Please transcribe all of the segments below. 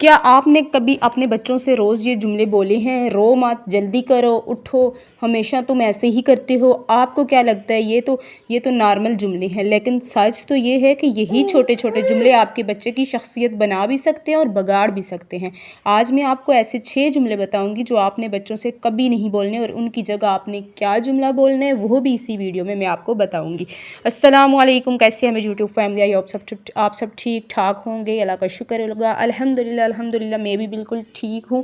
کیا آپ نے کبھی اپنے بچوں سے روز یہ جملے بولے ہیں؟ رو مت، جلدی کرو، اٹھو، ہمیشہ تم ایسے ہی کرتے ہو۔ آپ کو کیا لگتا ہے یہ تو نارمل جملے ہیں، لیکن سچ تو یہ ہے کہ یہی چھوٹے چھوٹے جملے آپ کے بچے کی شخصیت بنا بھی سکتے ہیں اور بگاڑ بھی سکتے ہیں۔ آج میں آپ کو ایسے 6 جملے بتاؤں گی جو آپ نے بچوں سے کبھی نہیں بولنے، اور ان کی جگہ آپ نے کیا جملہ بولنا ہے وہ بھی اسی ویڈیو میں آپ کو بتاؤں گی۔ السلام علیکم، کیسے ہیں میری یوٹیوب فیملی؟ آپ سب ٹھیک ٹھاک ہوں گے، اللہ کا شکر ہوگا۔ الحمدللہ میں بھی بالکل ٹھیک ہوں۔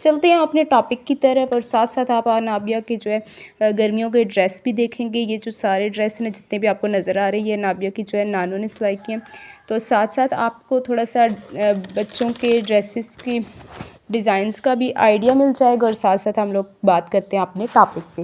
چلتے ہیں اپنے ٹاپک کی طرف، اور ساتھ ساتھ آپ نابیہ کے جو ہے گرمیوں کے ڈریس بھی دیکھیں گے۔ یہ جو سارے ڈریس ہیں جتنے بھی آپ کو نظر آ رہی ہے، نابیہ کی جو ہے نانو نے سلائی کی ہیں۔ تو ساتھ ساتھ آپ کو تھوڑا سا بچوں کے ڈریسز کی ڈیزائنز کا بھی آئیڈیا مل جائے گا، اور ساتھ ساتھ ہم لوگ بات کرتے ہیں اپنے ٹاپک پہ۔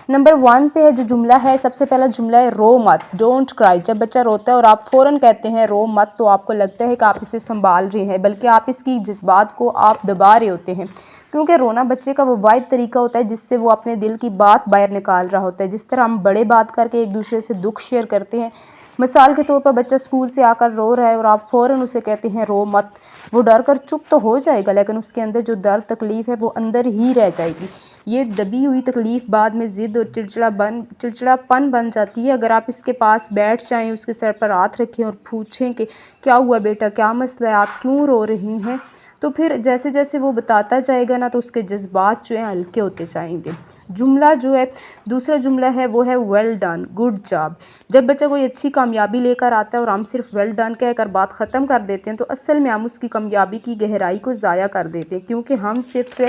نمبر 1 پہ ہے جو جملہ ہے، سب سے پہلا جملہ ہے رو مت، ڈونٹ کرائی۔ جب بچہ روتا ہے اور آپ فوراً کہتے ہیں رو مت، تو آپ کو لگتا ہے کہ آپ اسے سنبھال رہے ہیں، بلکہ آپ اس کی جذبات کو آپ دبا رہے ہوتے ہیں، کیونکہ رونا بچے کا وہ واحد طریقہ ہوتا ہے جس سے وہ اپنے دل کی بات باہر نکال رہا ہوتا ہے۔ جس طرح ہم بڑے بات کر کے ایک دوسرے سے دکھ شیئر کرتے ہیں، مثال کے طور پر بچہ اسکول سے آ کر رو رہا ہے اور آپ فوراً اسے کہتے ہیں رو مت، وہ ڈر کر چپ تو ہو جائے گا، لیکن اس کے اندر جو درد تکلیف ہے وہ اندر ہی رہ جائے گی۔ یہ دبی ہوئی تکلیف بعد میں ضد اور چڑچڑا پن بن جاتی ہے۔ اگر آپ اس کے پاس بیٹھ جائیں، اس کے سر پر ہاتھ رکھیں اور پوچھیں کہ کیا ہوا بیٹا، کیا مسئلہ ہے، آپ کیوں رو رہے ہیں، تو پھر جیسے جیسے وہ بتاتا جائے گا نا، تو اس کے جذبات جو ہیں ہلکے ہوتے جائیں گے۔ جملہ جو ہے دوسرا جملہ ہے وہ ہے ویل ڈن، گڈ جاب۔ جب بچہ کوئی اچھی کامیابی لے کر آتا ہے اور ہم صرف ویل ڈن کہہ کر بات ختم کر دیتے ہیں، تو اصل میں ہم اس کی کامیابی کی گہرائی کو ضائع کر دیتے ہیں، کیونکہ ہم صرف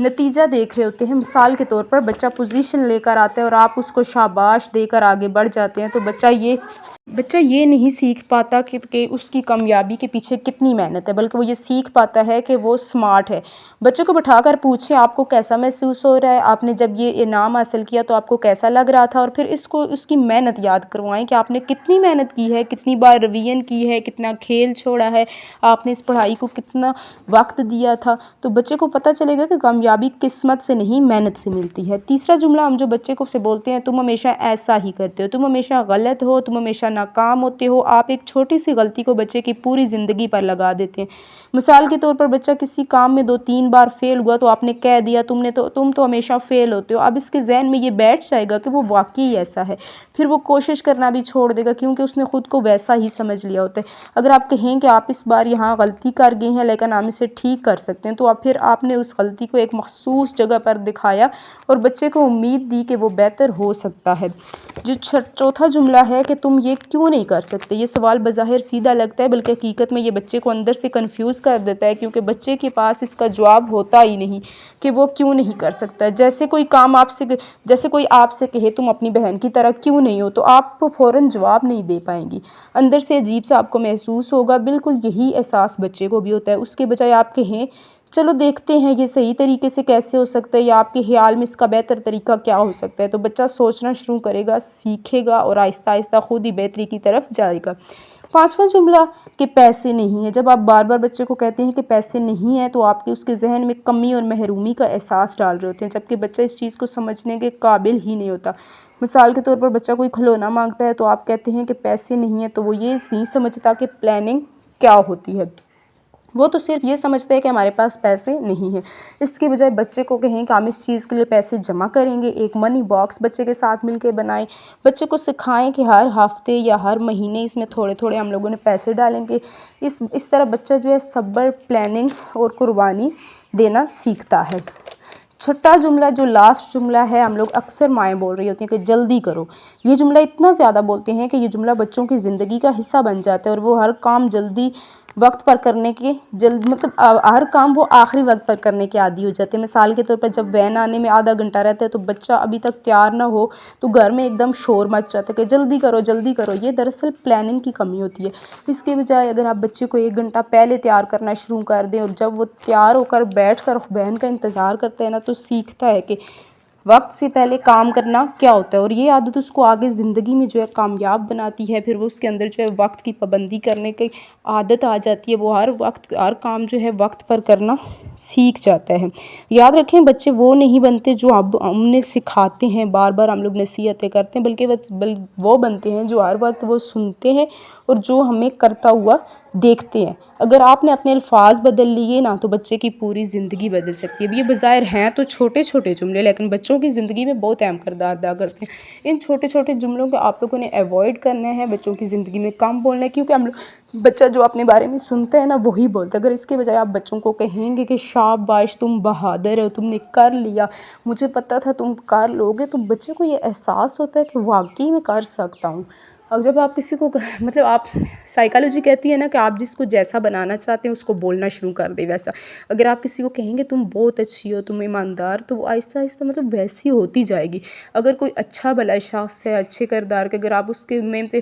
نتیجہ دیکھ رہے ہوتے ہیں۔ مثال کے طور پر بچہ پوزیشن لے کر آتا ہے اور آپ اس کو شاباش دے کر آگے بڑھ جاتے ہیں، تو بچہ یہ نہیں سیکھ پاتا کہ اس کی کامیابی کے پیچھے کتنی محنت ہے، بلکہ وہ یہ سیکھ پاتا ہے کہ وہ سمارٹ ہے۔ بچوں کو بٹھا کر پوچھیں آپ کو کیسا محسوس ہو رہا ہے، آپ نے جب یہ انعام حاصل کیا تو آپ کو کیسا لگ رہا تھا، اور پھر اس کی محنت یاد کروائیں کہ آپ نے کتنی محنت کی ہے، کتنی بار ریویژن کی ہے، کتنا کھیل چھوڑا ہے، آپ نے اس پڑھائی کو کتنا وقت دیا تھا، تو بچے کو پتہ چلے گا کہ کامیابی قسمت سے نہیں محنت سے ملتی ہے۔ تیسرا جملہ ہم جو بچے کو سے بولتے ہیں، تم ہمیشہ ایسا ہی کرتے ہو، تم ہمیشہ غلط ہو، تم ہمیشہ ناکام ہوتے ہو۔ آپ ایک چھوٹی سی غلطی کو بچے کی پوری زندگی پر لگا دیتے ہیں۔ مثال کے طور پر بچہ کسی کام میں 2-3 بار فیل ہوا، تو آپ نے کہہ دیا تم تو ہمیشہ فیل ہوتے ہو۔ اب اس کے ذہن میں یہ بیٹھ جائے گا کہ وہ واقعی ایسا ہے، پھر وہ کوشش کرنا بھی چھوڑ دے گا، کیونکہ اس نے خود کو ویسا ہی سمجھ لیا ہوتا ہے۔ اگر آپ کہیں کہ آپ اس بار یہاں غلطی کر گئے ہیں لیکن ہم اسے ٹھیک کر سکتے ہیں، تو پھر آپ نے اس غلطی کو ایک مخصوص جگہ پر دکھایا اور بچے کو امید دی کہ وہ بہتر ہو سکتا ہے۔ جو چوتھا جملہ ہے کہ تم یہ کیوں نہیں کر سکتے، یہ سوال بظاہر سیدھا لگتا ہے، بلکہ حقیقت میں یہ بچے کو اندر سے کنفیوز کر دیتا ہے، کیونکہ بچے کے پاس اس کا جواب ہوتا ہی نہیں کہ وہ کیوں نہیں کر سکتا۔ جیسے کوئی آپ سے کہے تم اپنی بہن کی طرح کیوں نہیں ہو، تو آپ کو فوراً جواب نہیں دے پائیں گی، اندر سے عجیب سا آپ کو محسوس ہوگا۔ بالکل یہی احساس بچے کو بھی ہوتا ہے۔ اس کے بجائے آپ کہیں چلو دیکھتے ہیں یہ صحیح طریقے سے کیسے ہو سکتا ہے، یا آپ کے خیال میں اس کا بہتر طریقہ کیا ہو سکتا ہے، تو بچہ سوچنا شروع کرے گا، سیکھے گا اور آہستہ آہستہ خود ہی بہتری کی طرف جائے گا۔ 5واں جملہ کہ پیسے نہیں ہیں۔ جب آپ بار بار بچے کو کہتے ہیں کہ پیسے نہیں ہیں، تو آپ اس کے ذہن میں کمی اور محرومی کا احساس ڈال رہے ہوتے ہیں، جبکہ بچہ اس چیز کو سمجھنے کے قابل ہی نہیں ہوتا۔ مثال کے طور پر بچہ کوئی کھلونا مانگتا ہے، تو آپ کہتے ہیں کہ پیسے نہیں ہیں، تو وہ یہ نہیں سمجھتا کہ پلاننگ کیا ہوتی ہے، وہ تو صرف یہ سمجھتا ہے کہ ہمارے پاس پیسے نہیں ہیں۔ اس کے بجائے بچے کو کہیں کہ ہم اس چیز کے لیے پیسے جمع کریں گے، ایک منی باکس بچے کے ساتھ مل کے بنائیں، بچے کو سکھائیں کہ ہر ہفتے یا ہر مہینے اس میں تھوڑے تھوڑے ہم لوگوں نے پیسے ڈالیں گے۔ اس طرح بچہ جو ہے صبر، پلاننگ اور قربانی دینا سیکھتا ہے۔ چھٹا جملہ جو لاسٹ جملہ ہے، ہم لوگ اکثر مائیں بول رہی ہوتی ہیں کہ جلدی کرو۔ یہ جملہ اتنا زیادہ بولتے ہیں کہ یہ جملہ بچوں کی زندگی کا حصہ بن جاتا ہے، اور وہ ہر کام جلدی وقت پر کرنے کے ہر کام وہ آخری وقت پر کرنے کے عادی ہو جاتے ہیں۔ مثال کے طور پر جب وین آنے میں آدھا گھنٹہ رہتا ہے، تو بچہ ابھی تک تیار نہ ہو تو گھر میں ایک دم شور مچ جاتا ہے کہ جلدی کرو جلدی کرو۔ یہ دراصل پلاننگ کی کمی ہوتی ہے۔ اس کے بجائے اگر آپ بچے کو 1 گھنٹہ پہلے تیار کرنا شروع کر دیں، اور جب وہ تیار ہو کر بیٹھ کر بہن کا انتظار کرتا ہے نا، تو سیکھتا ہے کہ وقت سے پہلے کام کرنا کیا ہوتا ہے، اور یہ عادت اس کو آگے زندگی میں جو ہے کامیاب بناتی ہے۔ پھر وہ اس کے اندر جو ہے وقت کی پابندی کرنے کی عادت آ جاتی ہے، وہ ہر کام جو ہے وقت پر کرنا سیکھ جاتا ہے۔ یاد رکھیں بچے وہ نہیں بنتے جو اب ہم انہیں سکھاتے ہیں، بار بار ہم لوگ نصیحتیں کرتے ہیں، بلکہ وہ بنتے ہیں جو ہر وقت وہ سنتے ہیں اور جو ہمیں کرتا ہوا دیکھتے ہیں۔ اگر آپ نے اپنے الفاظ بدل لیے نا تو بچے کی پوری زندگی بدل سکتی ہے۔ اب یہ بظاہر ہیں تو چھوٹے چھوٹے جملے لیکن بچوں کی زندگی میں بہت اہم کردار ادا کرتے ہیں۔ ان چھوٹے چھوٹے جملوں کو آپ لوگوں نے ایوائڈ کرنا ہے، بچوں کی زندگی میں کم بولنا ہے، کیونکہ بچہ جو اپنے بارے میں سنتا ہے نا وہی بولتا ہے۔ اگر اس کے بجائے آپ بچوں کو کہیں گے کہ شاباش تم بہادر ہو، تم نے کر لیا، مجھے پتہ تھا تم کر لو گے، تو بچے کو یہ احساس ہوتا ہے کہ واقعی میں کر سکتا ہوں۔ اب جب آپ کسی کو مطلب آپ سائیکالوجی کہتی ہے نا کہ آپ جس کو جیسا بنانا چاہتے ہیں اس کو بولنا شروع کر دیں ویسا۔ اگر آپ کسی کو کہیں گے تم بہت اچھی ہو، تم ایماندار، تو وہ آہستہ آہستہ مطلب ویسی ہوتی جائے گی۔ اگر کوئی اچھا بھلا شخص ہے، اچھے کردار کے، اگر آپ اس کے میں سے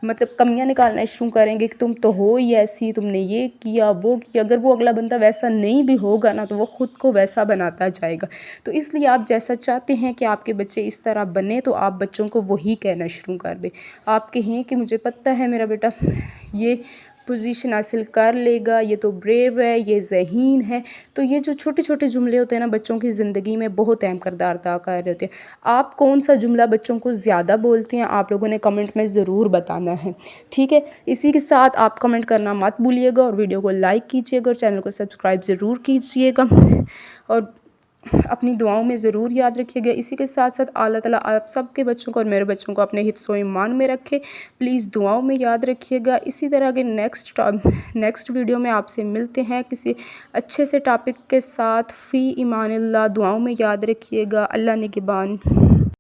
مطلب کمیاں نکالنا شروع کریں گے کہ تم تو ہو ہی ایسی، تم نے یہ کیا وہ کیا، اگر وہ اگلا بندہ ویسا نہیں بھی ہوگا نا تو وہ خود کو ویسا بناتا جائے گا۔ تو اس لیے آپ جیسا چاہتے ہیں کہ آپ کے بچے اس طرح بنے تو آپ بچوں کو وہی کہنا شروع کر دیں۔ آپ کہیں کہ مجھے پتہ ہے میرا بیٹا یہ پوزیشن حاصل کر لے گا، یہ تو بریو ہے، یہ ذہین ہے، تو یہ جو چھوٹے چھوٹے جملے ہوتے ہیں نا بچوں کی زندگی میں بہت اہم کردار ادا کر رہے ہوتے ہیں۔ آپ کون سا جملہ بچوں کو زیادہ بولتے ہیں آپ لوگوں نے کمنٹ میں ضرور بتانا ہے، ٹھیک ہے؟ اسی کے ساتھ آپ کمنٹ کرنا مت بھولیے گا، اور ویڈیو کو لائک کیجیے گا، اور چینل کو سبسکرائب ضرور کیجیے گا، اور اپنی دعاؤں میں ضرور یاد رکھیے گا۔ اسی کے ساتھ ساتھ اللہ تعالیٰ آپ سب کے بچوں کو اور میرے بچوں کو اپنے حفظ و ایمان میں رکھے، پلیز دعاؤں میں یاد رکھیے گا۔ اسی طرح کے نیکسٹ ویڈیو میں آپ سے ملتے ہیں کسی اچھے سے ٹاپک کے ساتھ۔ فی امان اللہ، دعاؤں میں یاد رکھیے گا۔ اللہ نگہبان۔